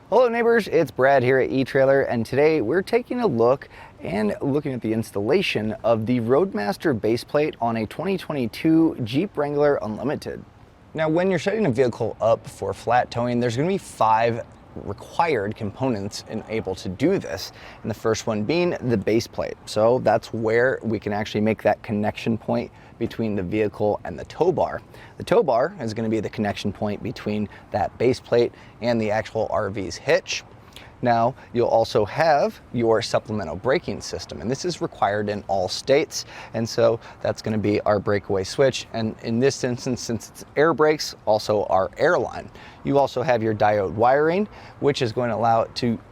Hello neighbors, it's Brad here at Etrailer, and today we're taking a look and looking at the installation of the Roadmaster base plate on a 2022 Jeep Wrangler Unlimited. Now when you're setting a vehicle up for flat towing, there's going to be 5 required components and able to do this, and the first one being the base plate. So that's where we can actually make that connection point between the vehicle and the tow bar. The tow bar is going to be the connection point between that base plate and the actual RV's hitch. Now you'll also have your supplemental braking system, and this is required in all states, and so that's going to be our breakaway switch, and in this instance, since it's air brakes, also our airline. You also have your diode wiring, which is going to allow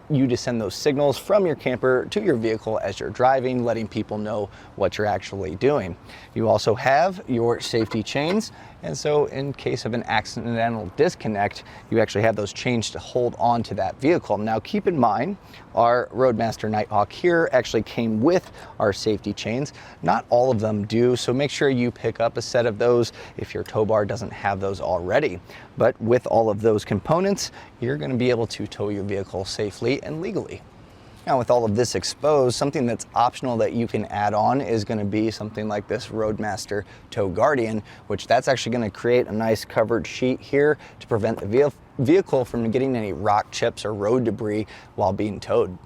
you to send those signals from your camper to your vehicle as you're driving, letting people know what you're actually doing. You also have your safety chains, and so in case of an accidental disconnect, you actually have those chains to hold on to that vehicle. Now keep in mind, our Roadmaster Nighthawk here actually came with our safety chains. Not all of them do, so make sure you pick up a set of those if your tow bar doesn't have those already. But with all of those components, you're going to be able to tow your vehicle safely and legally. Now with all of this exposed, something that's optional that you can add on is going to be something like this Roadmaster Tow Guardian, which that's actually going to create a nice covered sheet here to prevent the vehicle from getting any rock chips or road debris while being towed.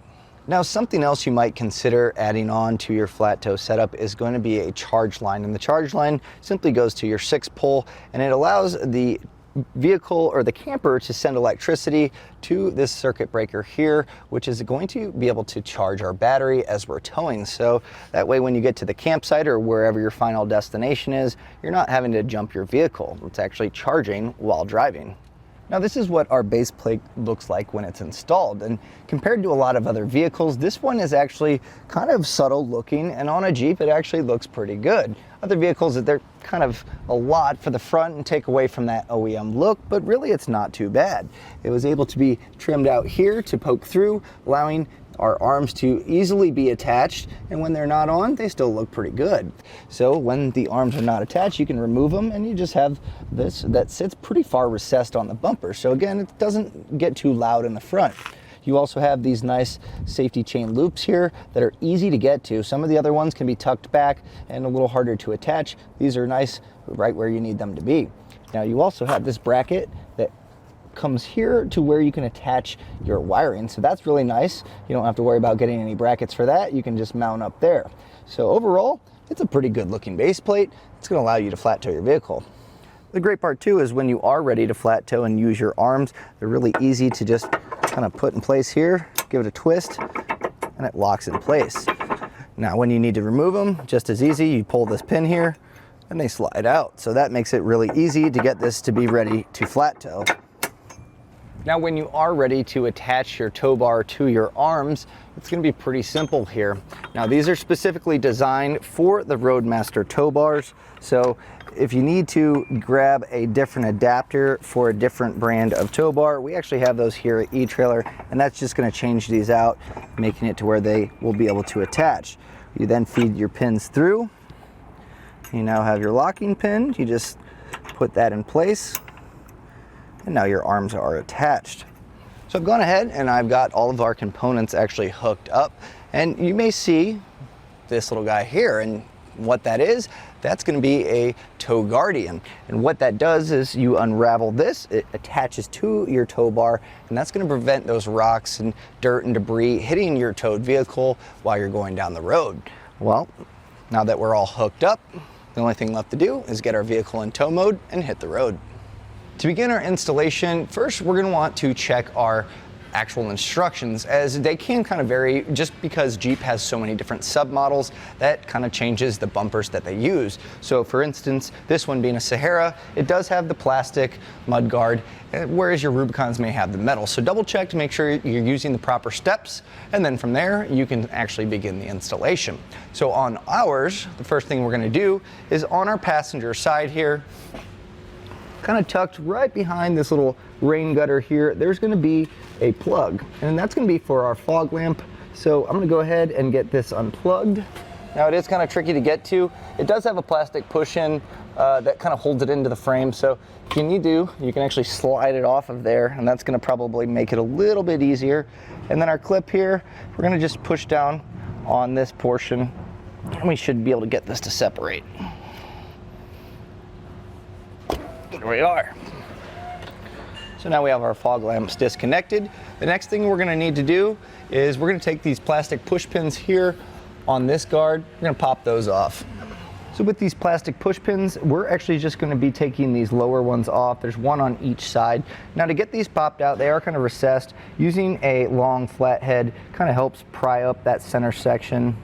Now something else you might consider adding on to your flat tow setup is going to be a charge line, and the charge line simply goes to your 6-pole, and it allows the vehicle or the camper to send electricity to this circuit breaker here, which is going to be able to charge our battery as we're towing. So that way when you get to the campsite or wherever your final destination is, you're not having to jump your vehicle. It's actually charging while driving. Now this is what our base plate looks like when it's installed, and compared to a lot of other vehicles, this one is actually kind of subtle looking, and on a Jeep it actually looks pretty good. Other vehicles, they're kind of a lot for the front and take away from that OEM look, but really it's not too bad. It was able to be trimmed out here to poke through, allowing our arms to easily be attached, and when they're not on, they still look pretty good. So when the arms are not attached, you can remove them, and you just have this that sits pretty far recessed on the bumper. So again, it doesn't get too loud in the front. You also have these nice safety chain loops here that are easy to get to. Some of the other ones can be tucked back and a little harder to attach. These are nice right where you need them to be. Now you also have this bracket that comes here to where you can attach your wiring, so that's really nice. You don't have to worry about getting any brackets for that. You can just mount up there. So overall, it's a pretty good looking base plate. It's going to allow you to flat tow your vehicle. The great part too is when you are ready to flat tow and use your arms, they're really easy to just kind of put in place here, give it a twist, and it locks in place. Now when you need to remove them, just as easy, you pull this pin here and they slide out. So that makes it really easy to get this to be ready to flat tow. Now when you are ready to attach your tow bar to your arms, it's going to be pretty simple here. Now these are specifically designed for the Roadmaster tow bars, so if you need to grab a different adapter for a different brand of tow bar, we actually have those here at Etrailer, and that's just going to change these out, making it to where they will be able to attach. You then feed your pins through. You now have your locking pin. You just put that in place, and now your arms are attached. So I've gone ahead and I've got all of our components actually hooked up, and you may see this little guy here, and what that is, that's going to be a tow guardian, and what that does is you unravel this, it attaches to your tow bar, and that's going to prevent those rocks and dirt and debris hitting your towed vehicle while you're going down the road. Well, now that we're all hooked up, the only thing left to do is get our vehicle in tow mode and hit the road. To begin our installation, first we're going to want to check our actual instructions, as they can kind of vary just because Jeep has so many different submodels. That kind of changes the bumpers that they use. So for instance, this one being a Sahara, it does have the plastic mud guard, whereas your Rubicons may have the metal. So double check to make sure you're using the proper steps, and then from there you can actually begin the installation. So on ours, the first thing we're going to do is on our passenger side here, kind of tucked right behind this little rain gutter here, there's going to be a plug, and that's going to be for our fog lamp. So I'm going to go ahead and get this unplugged, Now it is kind of tricky to get to. It does have a plastic push-in that kind of holds it into the frame, so if you need to, you can actually slide it off of there, and that's going to probably make it a little bit easier. And then our clip here, we're going to just push down on this portion, and we should be able to get this to separate. There we are. So now we have our fog lamps disconnected. The next thing we're going to need to do is we're going to take these plastic push pins here on this guard. We're going to pop those off. So with these plastic push pins, we're actually just going to be taking these lower ones off. There's one on each side. Now to get these popped out, they are kind of recessed. Using a long flathead kind of helps pry up that center section.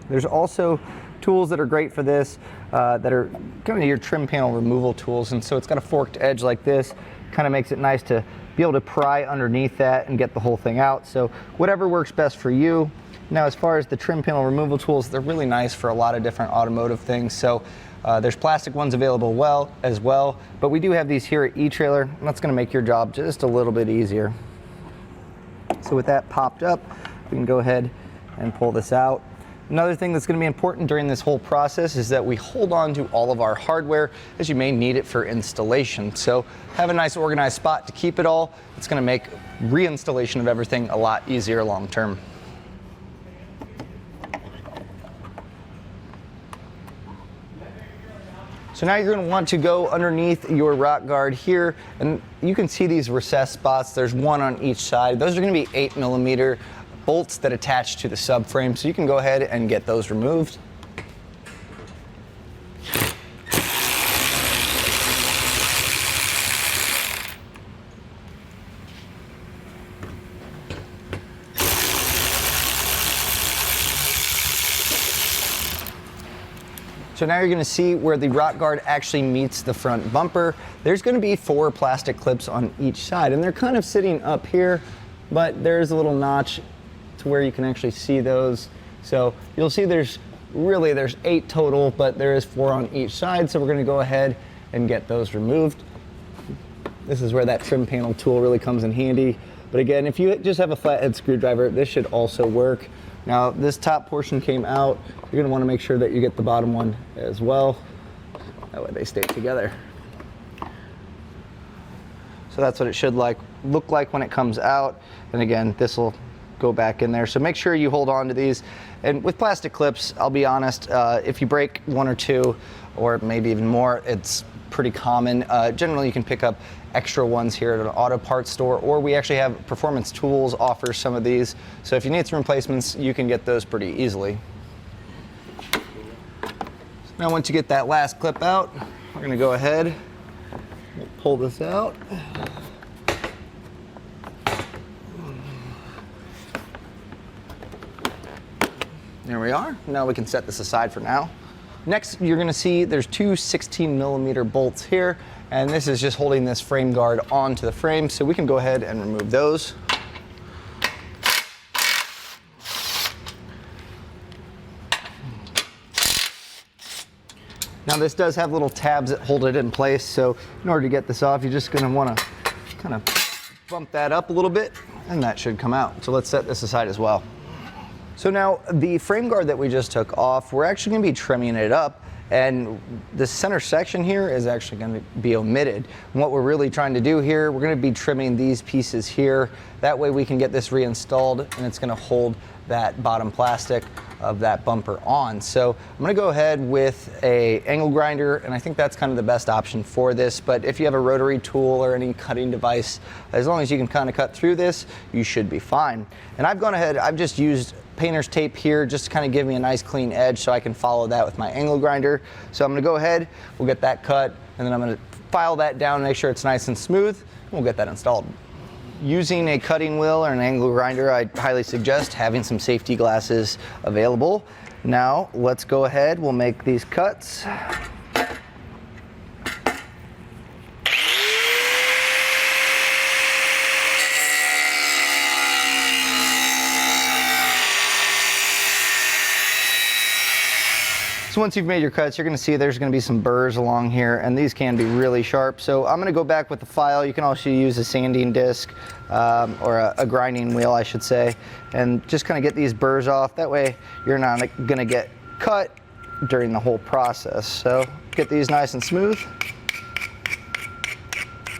There's also tools that are great for this that are kind of your trim panel removal tools, and so it's got a forked edge like this. Kind of makes it nice to be able to pry underneath that and get the whole thing out. So whatever works best for you. Now, as far as the trim panel removal tools, they're really nice for a lot of different automotive things. So there's plastic ones available as well, but we do have these here at Etrailer, and that's going to make your job just a little bit easier. So with that popped up, we can go ahead and pull this out. Another thing that's going to be important during this whole process is that we hold on to all of our hardware, as you may need it for installation. So have a nice organized spot to keep it all. It's going to make reinstallation of everything a lot easier long term. So now you're going to want to go underneath your rock guard here, and you can see these recessed spots. There's one on each side. Those are going to be 8mm bolts that attach to the subframe, so you can go ahead and get those removed. So now you're going to see where the rock guard actually meets the front bumper. There's going to be 4 plastic clips on each side, and they're kind of sitting up here, but there's a little notch to where you can actually see those. So you'll see there's 8 total, but there is 4 on each side, so we're going to go ahead and get those removed. This is where that trim panel tool really comes in handy. But again, if you just have a flathead screwdriver, this should also work. Now, this top portion came out. You're going to want to make sure that you get the bottom one as well. That way they stay together. So that's what it should look like when it comes out. And again, this will go back in there. So make sure you hold on to these. And with plastic clips, I'll be honest, if you break 1 or 2, or maybe even more, it's pretty common. Generally, you can pick up extra ones here at an auto parts store, or we actually have Performance Tools offers some of these. So if you need some replacements, you can get those pretty easily. So now once you get that last clip out, we're going to go ahead and pull this out. There we are. Now we can set this aside for now. Next, you're going to see there's 2 16mm bolts here, and this is just holding this frame guard onto the frame, so we can go ahead and remove those. Now this does have little tabs that hold it in place, so in order to get this off, you're just going to want to kind of bump that up a little bit, and that should come out. So let's set this aside as well. So now the frame guard that we just took off, we're actually going to be trimming it up, and the center section here is actually going to be omitted. And what we're really trying to do here, we're going to be trimming these pieces here. That way we can get this reinstalled, and it's going to hold that bottom plastic of that bumper on. So I'm going to go ahead with a angle grinder, and I think that's kind of the best option for this. But if you have a rotary tool or any cutting device, as long as you can kind of cut through this, you should be fine. And I've gone ahead, I've just used painter's tape here just to kind of give me a nice clean edge so I can follow that with my angle grinder. So I'm going to go ahead, we'll get that cut, and then I'm going to file that down, make sure it's nice and smooth, and we'll get that installed. Using a cutting wheel or an angle grinder, I highly suggest having some safety glasses available. Now let's go ahead, we'll make these cuts. So once you've made your cuts, you're going to see there's going to be some burrs along here, and these can be really sharp. So I'm going to go back with the file. You can also use a sanding disc or a grinding wheel, I should say, and just kind of get these burrs off. That way you're not going to get cut during the whole process. So get these nice and smooth.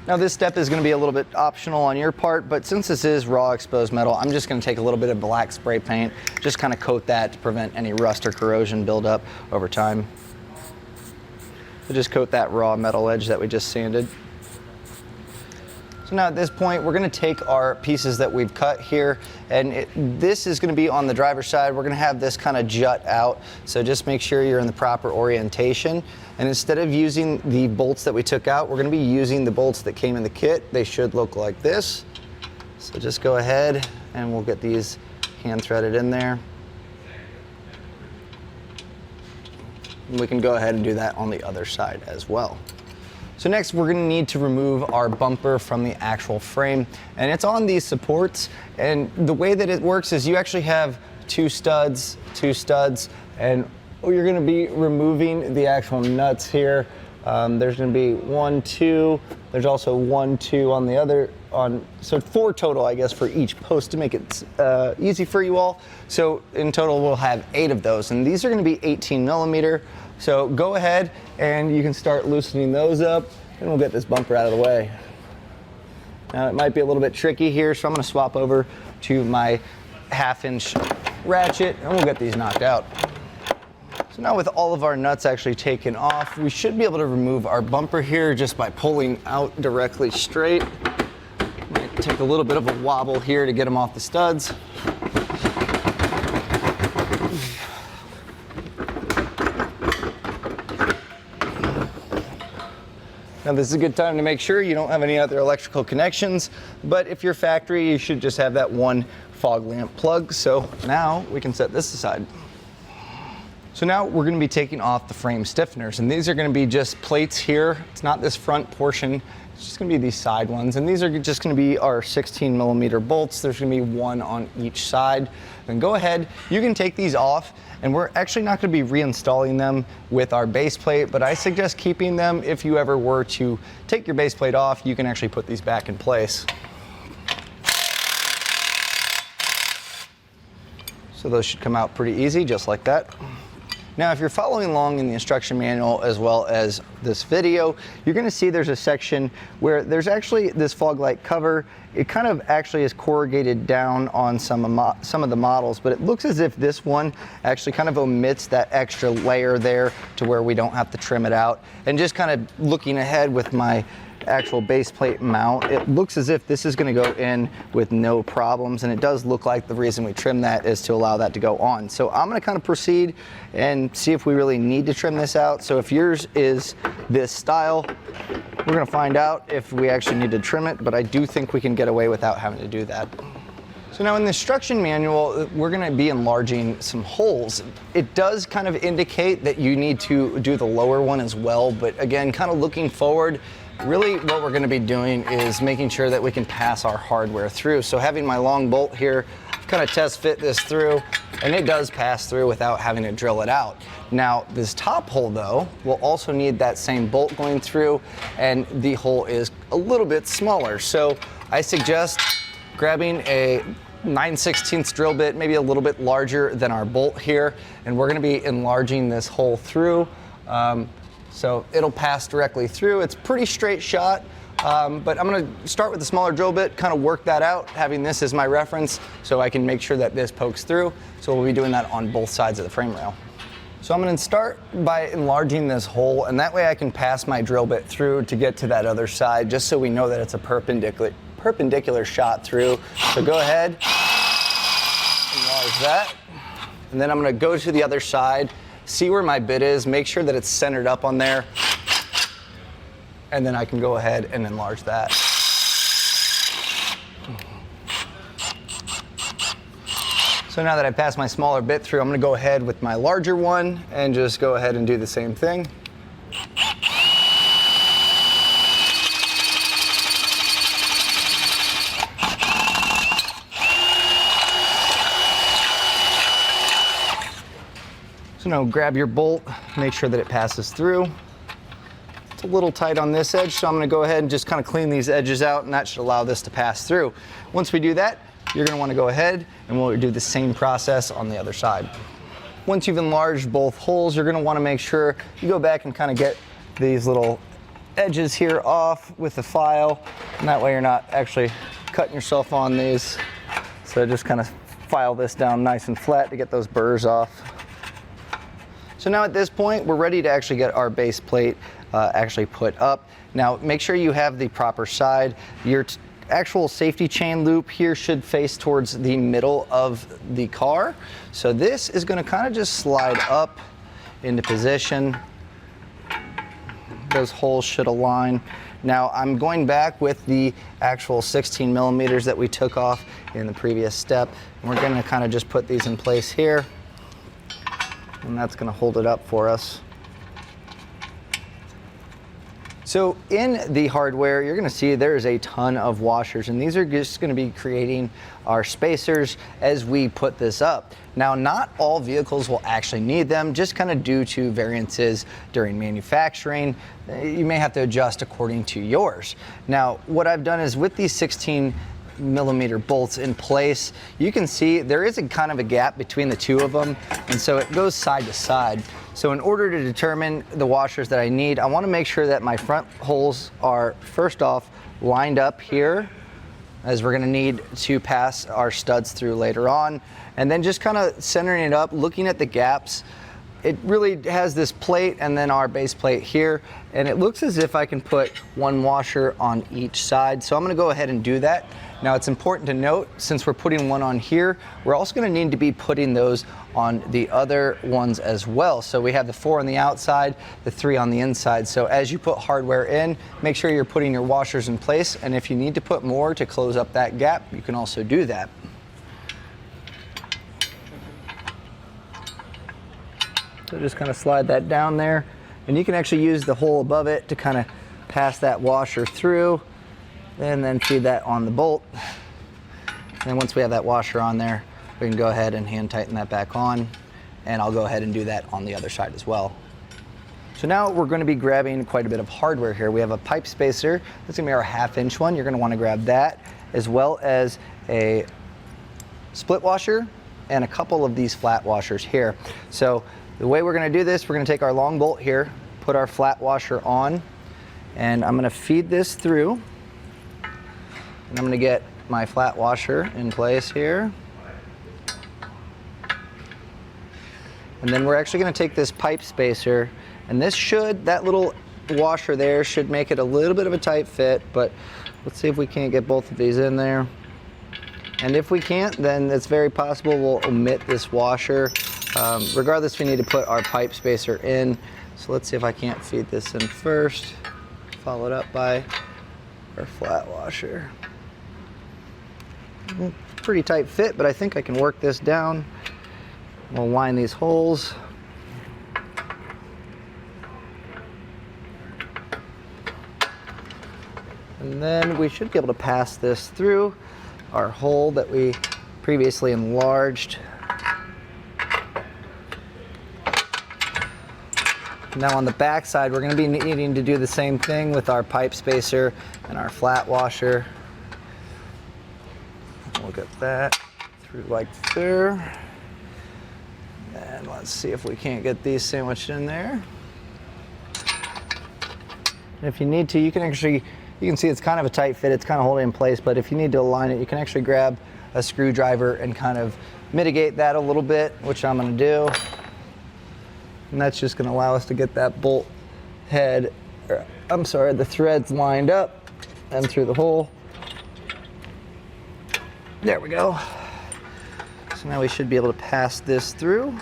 Now this step is going to be a little bit optional on your part, but since this is raw exposed metal, I'm just going to take a little bit of black spray paint, just kind of coat that to prevent any rust or corrosion buildup over time. So just coat that raw metal edge that we just sanded. So now at this point, we're going to take our pieces that we've cut here, and this is going to be on the driver's side. We're going to have this kind of jut out, so just make sure you're in the proper orientation. And instead of using the bolts that we took out, we're going to be using the bolts that came in the kit. They should look like this. So just go ahead and we'll get these hand threaded in there. And we can go ahead and do that on the other side as well. So next we're going to need to remove our bumper from the actual frame, and it's on these supports, and the way that it works is you actually have two studs, and you're going to be removing the actual nuts here. There's going to be 1, 2, there's also 1, 2 on the other, so 4 total I guess for each post to make it easy for you all. So in total we'll have 8 of those, and these are going to be 18 millimeter. So go ahead and you can start loosening those up, and we'll get this bumper out of the way. Now it might be a little bit tricky here, so I'm going to swap over to my 1/2-inch ratchet and we'll get these knocked out. So now with all of our nuts actually taken off, we should be able to remove our bumper here just by pulling out directly straight. Might take a little bit of a wobble here to get them off the studs. Now this is a good time to make sure you don't have any other electrical connections, but if you're factory, you should just have that one fog lamp plug. So now we can set this aside. So now we're going to be taking off the frame stiffeners, and these are going to be just plates here. It's not this front portion, it's just going to be these side ones, and these are just going to be our 16 millimeter bolts. There's going to be 1 on each side. Then go ahead, you can take these off, and we're actually not going to be reinstalling them with our base plate, but I suggest keeping them. If you ever were to take your base plate off, you can actually put these back in place. So those should come out pretty easy, just like that. Now, if you're following along in the instruction manual as well as this video, you're going to see there's a section where there's actually this fog light cover. It kind of actually is corrugated down on some of the models, but it looks as if this one actually kind of omits that extra layer there to where we don't have to trim it out. And just kind of looking ahead with my actual base plate mount, it looks as if this is going to go in with no problems, and it does look like the reason we trim that is to allow that to go on. So I'm going to kind of proceed and see if we really need to trim this out. So if yours is this style, we're going to find out if we actually need to trim it, but I do think we can get away without having to do that. So now in the instruction manual, we're going to be enlarging some holes. It does kind of indicate that you need to do the lower one as well, but again, kind of looking forward, really what we're going to be doing is making sure that we can pass our hardware through. So having my long bolt here, I've kind of test fit this through, and it does pass through without having to drill it out. Now this top hole though, will also need that same bolt going through, and the hole is a little bit smaller. So I suggest grabbing a 9/16 drill bit, maybe a little bit larger than our bolt here, and we're going to be enlarging this hole through. So it'll pass directly through. It's pretty straight shot, but I'm going to start with the smaller drill bit, kind of work that out, having this as my reference so I can make sure that this pokes through. So we'll be doing that on both sides of the frame rail. So I'm going to start by enlarging this hole, and that way I can pass my drill bit through to get to that other side, just so we know that it's a perpendicular shot through. So go ahead, enlarge that, and then I'm going to go to the other side, see where my bit is, make sure that it's centered up on there, and then I can go ahead and enlarge that. So now that I've passed my smaller bit through, I'm going to go ahead with my larger one and just go ahead and do the same thing. So now grab your bolt, make sure that it passes through. It's a little tight on this edge, so I'm going to go ahead and just kind of clean these edges out, and that should allow this to pass through. Once we do that, you're going to want to go ahead and we'll do the same process on the other side. once you've enlarged both holes, you're going to want to make sure you go back and kind of get these little edges here off with the file, and that way you're not actually cutting yourself on these. So just kind of file this down nice and flat to get those burrs off. So now at this point, we're ready to actually get our base plate actually put up. Now make sure you have the proper side. Your actual safety chain loop here should face towards the middle of the car. So this is going to kind of just slide up into position. Those holes should align. Now I'm going back with the actual 16 millimeters that we took off in the previous step. And we're going to kind of just put these in place here. And that's going to hold it up for us. So in the hardware, you're going to see there's a ton of washers, and these are just going to be creating our spacers as we put this up. Now, not all vehicles will actually need them, just kind of due to variances during manufacturing. You may have to adjust according to yours. Now, what I've done is with these 16 millimeter bolts in place, you can see there is a kind of a gap between the two of them, and so it goes side to side. So in order to determine the washers that I need, I want to make sure that my front holes are first off lined up here, as we're going to need to pass our studs through later on, and then just kind of centering it up, looking at the gaps. It really has this plate and then our base plate here, and it looks as if I can put one washer on each side. So I'm going to go ahead and do that. Now it's important to note, since we're putting one on here, we're also going to need to be putting those on the other ones as well. So we have the 4 on the outside, the 3 on the inside. So as you put hardware in, make sure you're putting your washers in place, and if you need to put more to close up that gap, you can also do that. So just kind of slide that down there, and you can actually use the hole above it to kind of pass that washer through and then feed that on the bolt. And then once we have that washer on there, we can go ahead and hand tighten that back on, and I'll go ahead and do that on the other side as well. So now we're going to be grabbing quite a bit of hardware here. We have a pipe spacer. That's going to be our 1/2-inch one. You're going to want to grab that, as well as a split washer and a couple of these flat washers here. So the way we're going to do this, we're going to take our long bolt here, put our flat washer on, and I'm going to feed this through. And I'm going to get my flat washer in place here. And then we're actually going to take this pipe spacer, and that little washer there should make it a little bit of a tight fit, but let's see if we can't get both of these in there. And if we can't, then it's very possible we'll omit this washer. Regardless, we need to put our pipe spacer in. So let's see if I can't feed this in first, followed up by our flat washer. Pretty tight fit, but I think I can work this down. We'll line these holes. And then we should be able to pass this through our hole that we previously enlarged. Now on the back side, we're going to be needing to do the same thing with our pipe spacer and our flat washer. We'll get that through like there. And let's see if we can't get these sandwiched in there. And if you need to, you can see it's kind of a tight fit, it's kind of holding in place, but if you need to align it, you can actually grab a screwdriver and kind of mitigate that a little bit, which I'm going to do. And that's just going to allow us to get that bolt head, the threads lined up and through the hole. There we go. So now we should be able to pass this through.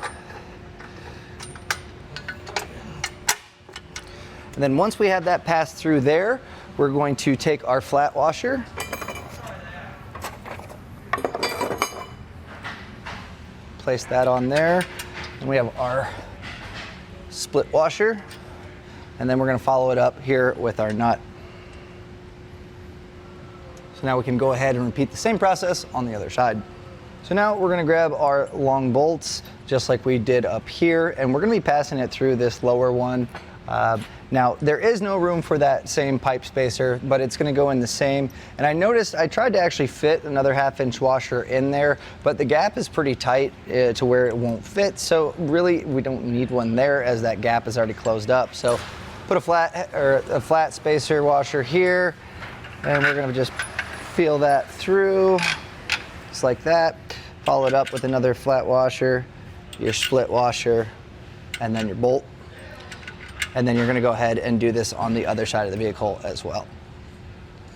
And then once we have that passed through there, we're going to take our flat washer, place that on there, and we have our split washer, and then we're going to follow it up here with our nut. So now we can go ahead and repeat the same process on the other side. So now we're going to grab our long bolts just like we did up here, and we're going to be passing it through this lower one. Now, there is no room for that same pipe spacer, but it's gonna go in the same. And I noticed I tried to actually fit another 1/2-inch washer in there, but the gap is pretty tight to where it won't fit. So really, we don't need one there as that gap is already closed up. So put a flat spacer washer here, and we're gonna just feel that through, just like that. Follow it up with another flat washer, your split washer, and then your bolt. And then you're gonna go ahead and do this on the other side of the vehicle as well.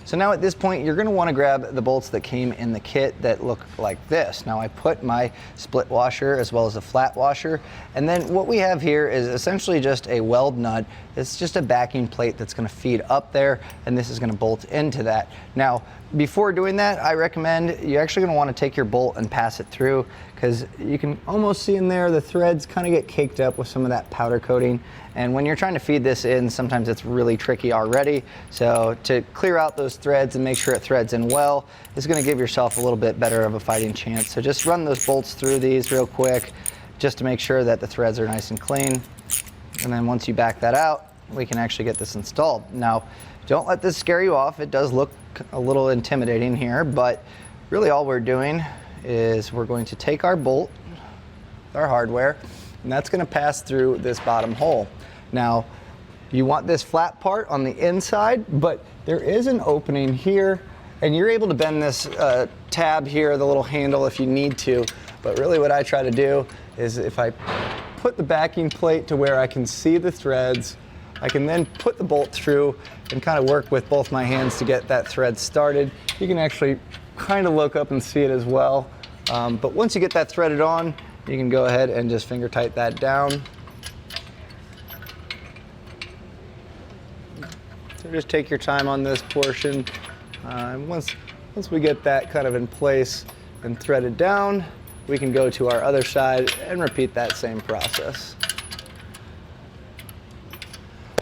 So now at this point, you're gonna wanna grab the bolts that came in the kit that look like this. Now I put my split washer as well as a flat washer. And then what we have here is essentially just a weld nut. It's just a backing plate that's gonna feed up there, and this is gonna bolt into that. Now, before doing that, I recommend you're actually gonna wanna take your bolt and pass it through, because you can almost see in there the threads kind of get caked up with some of that powder coating. And when you're trying to feed this in, sometimes it's really tricky already. So to clear out those threads and make sure it threads in well is gonna give yourself a little bit better of a fighting chance. So just run those bolts through these real quick, just to make sure that the threads are nice and clean. And then once you back that out, we can actually get this installed. Now, don't let this scare you off. It does look a little intimidating here, but really all we're doing is we're going to take our bolt, our hardware, and that's gonna pass through this bottom hole. Now, you want this flat part on the inside, but there is an opening here, and you're able to bend this tab here, the little handle, if you need to. But really what I try to do is if I put the backing plate to where I can see the threads, I can then put the bolt through and kind of work with both my hands to get that thread started. You can actually kind of look up and see it as well. But once you get that threaded on, you can go ahead and just finger tight that down. So just take your time on this portion. Once we get that kind of in place and threaded down, we can go to our other side and repeat that same process.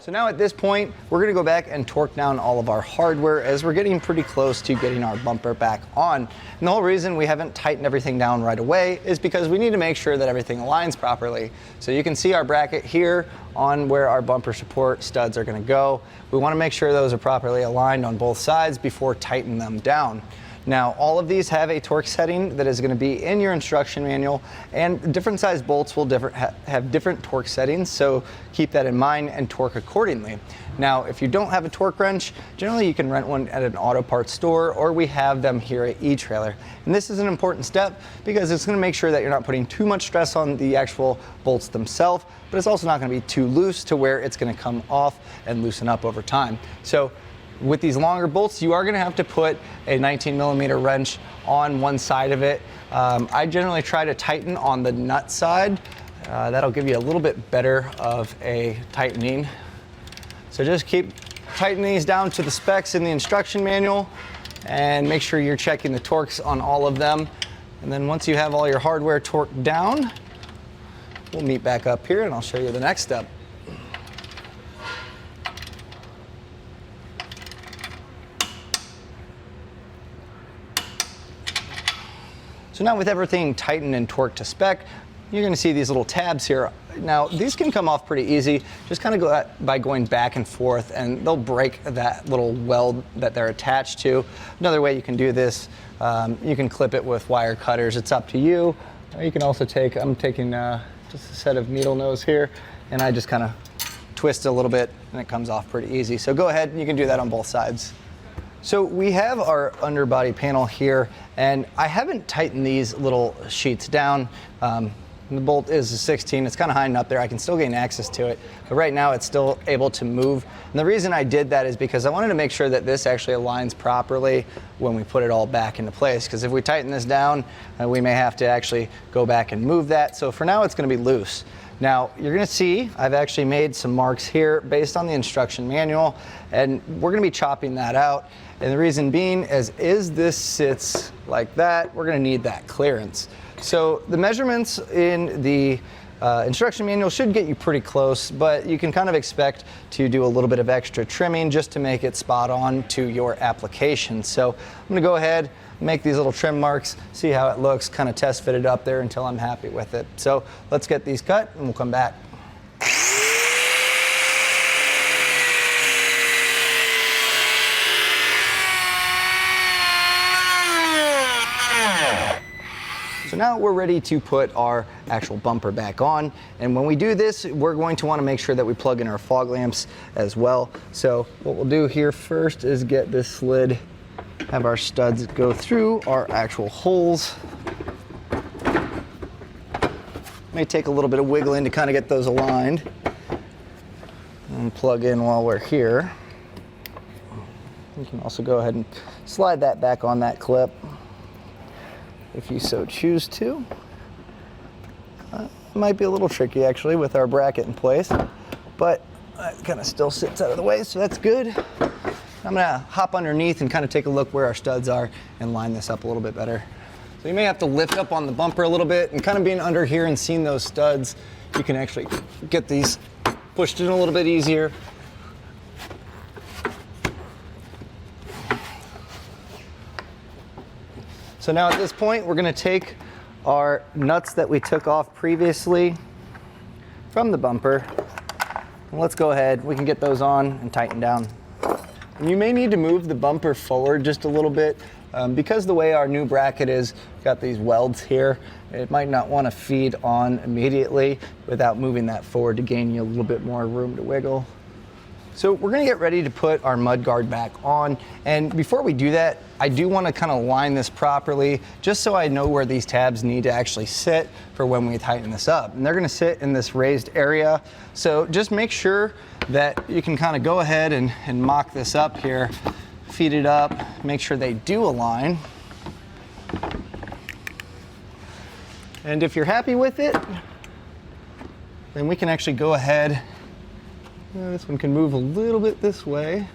So now at this point, we're gonna go back and torque down all of our hardware as we're getting pretty close to getting our bumper back on. And the whole reason we haven't tightened everything down right away is because we need to make sure that everything aligns properly. So you can see our bracket here on where our bumper support studs are gonna go. We wanna make sure those are properly aligned on both sides before tightening them down. Now, all of these have a torque setting that is going to be in your instruction manual, and different size bolts will have different torque settings, so keep that in mind and torque accordingly. Now, if you don't have a torque wrench, generally you can rent one at an auto parts store, or we have them here at Etrailer. And this is an important step because it's going to make sure that you're not putting too much stress on the actual bolts themselves, but it's also not going to be too loose to where it's going to come off and loosen up over time. So with these longer bolts, you are going to have to put a 19mm wrench on one side of it. I generally try to tighten on the nut side. That'll give you a little bit better of a tightening. So just keep tightening these down to the specs in the instruction manual, and make sure you're checking the torques on all of them. And then once you have all your hardware torqued down, we'll meet back up here and I'll show you the next step. So now with everything tightened and torqued to spec, you're going to see these little tabs here. Now these can come off pretty easy, just kind of go by going back and forth, and they'll break that little weld that they're attached to. Another way you can do this, you can clip it with wire cutters. It's up to you. You can also I'm taking just a set of needle nose here, and I just kind of twist it a little bit and it comes off pretty easy. So go ahead and you can do that on both sides. So we have our underbody panel here, and I haven't tightened these little sheets down. The bolt is a 16, it's kind of high up there. I can still gain access to it, but right now it's still able to move. And the reason I did that is because I wanted to make sure that this actually aligns properly when we put it all back into place. Because if we tighten this down, we may have to actually go back and move that. So for now, it's going to be loose. Now, you're going to see I've actually made some marks here based on the instruction manual, and we're going to be chopping that out. And the reason being is this sits like that, we're going to need that clearance. So the measurements in the instruction manual should get you pretty close, but you can kind of expect to do a little bit of extra trimming just to make it spot on to your application. So I'm going to go ahead, make these little trim marks, see how it looks, kind of test fit it up there until I'm happy with it. So let's get these cut and we'll come back. So now we're ready to put our actual bumper back on. And when we do this, we're going to want to make sure that we plug in our fog lamps as well. So what we'll do here first is get this slid, have our studs go through our actual holes. May take a little bit of wiggling to kind of get those aligned. And plug in while we're here. You can also go ahead and slide that back on that clip if you so choose to. It might be a little tricky actually with our bracket in place, but it kind of still sits out of the way, so that's good. I'm gonna hop underneath and kind of take a look where our studs are and line this up a little bit better. So you may have to lift up on the bumper a little bit, and kind of being under here and seeing those studs, you can actually get these pushed in a little bit easier. So now at this point, we're gonna take our nuts that we took off previously from the bumper, and let's go ahead, we can get those on and tighten down. And you may need to move the bumper forward just a little bit because the way our new bracket is, got these welds here, it might not want to feed on immediately without moving that forward to gain you a little bit more room to wiggle. So we're gonna get ready to put our mud guard back on, and before we do that, I do want to kind of line this properly just so I know where these tabs need to actually sit for when we tighten this up. And they're gonna sit in this raised area, so just make sure that you can kind of go ahead and mock this up here, feed it up, make sure they do align. And if you're happy with it, then we can actually go ahead. This one can move a little bit this way.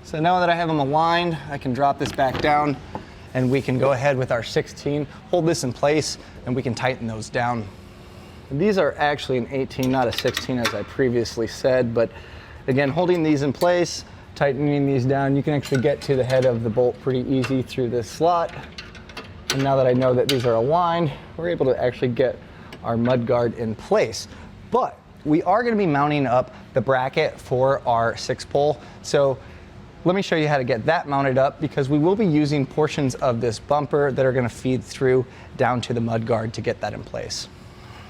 So now that I have them aligned, I can drop this back down and we can go ahead with our 16, hold this in place, and we can tighten those down. And these are actually an 18, not a 16 as I previously said, but again, holding these in place, tightening these down, you can actually get to the head of the bolt pretty easy through this slot. And now that I know that these are aligned, we're able to actually get our mud guard in place. But we are going to be mounting up the bracket for our 6-pole. So let me show you how to get that mounted up, because we will be using portions of this bumper that are going to feed through down to the mud guard to get that in place.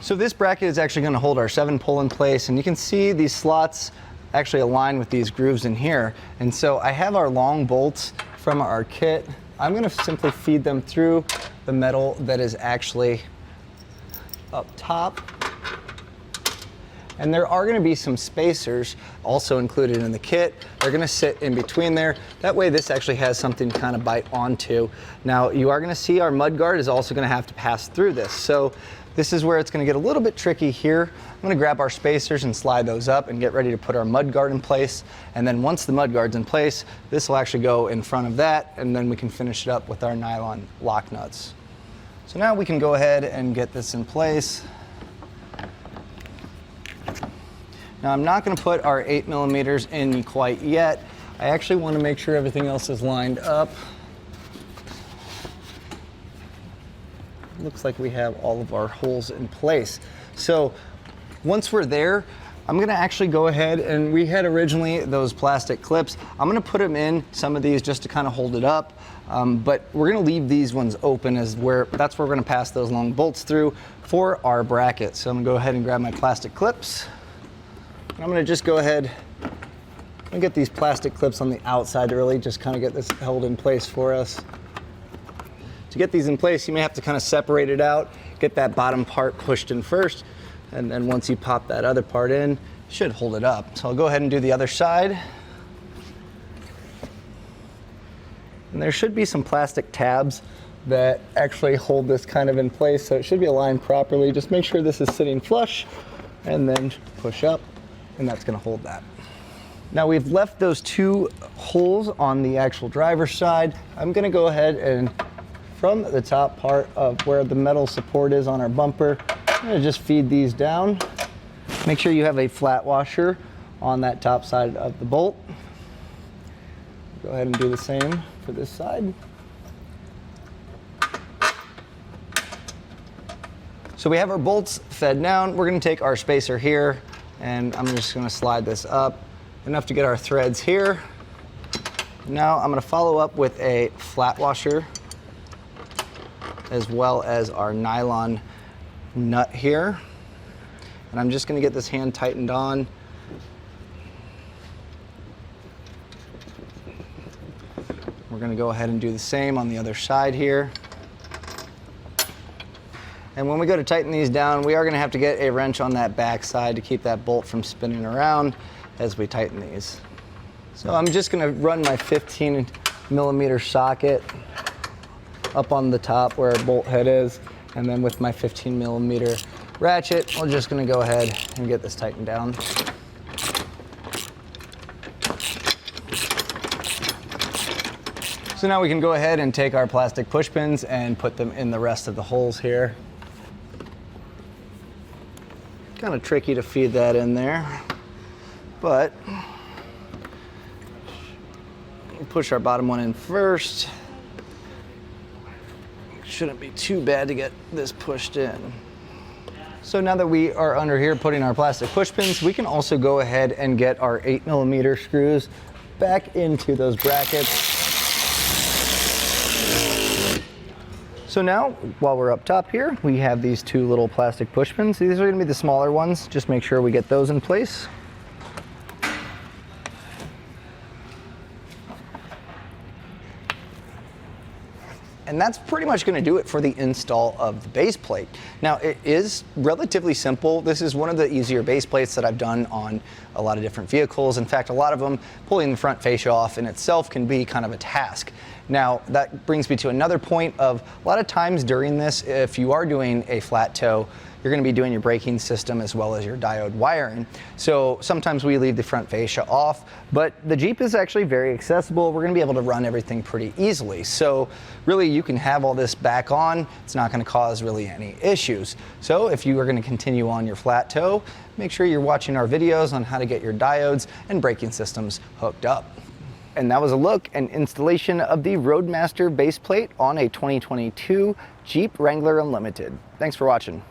So this bracket is actually going to hold our 7-pole in place, and you can see these slots actually align with these grooves in here. And so I have our long bolts from our kit. I'm going to simply feed them through the metal that is actually up top. And there are going to be some spacers also included in the kit. They're going to sit in between there. That way this actually has something to kind of bite onto. Now you are going to see our mud guard is also going to have to pass through this. So this is where it's going to get a little bit tricky here. I'm going to grab our spacers and slide those up and get ready to put our mud guard in place. And then once the mud guard's in place, this will actually go in front of that, and then we can finish it up with our nylon lock nuts. So now we can go ahead and get this in place. Now I'm not going to put our 8mm in quite yet. I actually want to make sure everything else is lined up. Looks like we have all of our holes in place. So once we're there, I'm going to actually go ahead, and we had originally those plastic clips. I'm going to put them in some of these just to kind of hold it up, but we're going to leave these ones open that's where we're going to pass those long bolts through for our bracket. So I'm going to go ahead and grab my plastic clips. I'm going to just go ahead and get these plastic clips on the outside to really just kind of get this held in place for us. To get these in place, you may have to kind of separate it out, get that bottom part pushed in first, and then once you pop that other part in, it should hold it up. So I'll go ahead and do the other side. And there should be some plastic tabs that actually hold this kind of in place, so it should be aligned properly. Just make sure this is sitting flush, and then push up, and that's going to hold that. Now we've left those 2 holes on the actual driver's side. I'm going to go ahead and from the top part of where the metal support is on our bumper, I'm going to just feed these down. Make sure you have a flat washer on that top side of the bolt. Go ahead and do the same for this side. So we have our bolts fed down. We're going to take our spacer here, and I'm just going to slide this up enough to get our threads here. Now I'm going to follow up with a flat washer. as well as our nylon nut here. And I'm just going to get this hand tightened on. We're going to go ahead and do the same on the other side here. And when we go to tighten these down, we are going to have to get a wrench on that back side to keep that bolt from spinning around as we tighten these. So I'm just going to run my 15mm socket up on the top where our bolt head is, and then with my 15mm ratchet, we're just going to go ahead and get this tightened down. So now we can go ahead and take our plastic push pins and put them in the rest of the holes here. Kind of tricky to feed that in there, but we'll push our bottom one in first. Shouldn't be too bad to get this pushed in. So now that we are under here putting our plastic push pins, we can also go ahead and get our 8mm screws back into those brackets. So now, while we're up top here, we have these two little plastic push pins. These are going to be the smaller ones. Just make sure we get those in place. And that's pretty much going to do it for the install of the base plate. Now, it is relatively simple. This is one of the easier base plates that I've done on a lot of different vehicles. In fact, a lot of them, pulling the front fascia off in itself can be kind of a task. Now, that brings me to another point of a lot of times during this, if you are doing a flat toe, you're going to be doing your braking system as well as your diode wiring. So sometimes we leave the front fascia off, but the Jeep is actually very accessible. We're going to be able to run everything pretty easily. So really you can have all this back on. It's not going to cause really any issues. So if you are going to continue on your flat toe, make sure you're watching our videos on how to get your diodes and braking systems hooked up. And that was a look and installation of the Roadmaster base plate on a 2022 Jeep Wrangler Unlimited. Thanks for watching.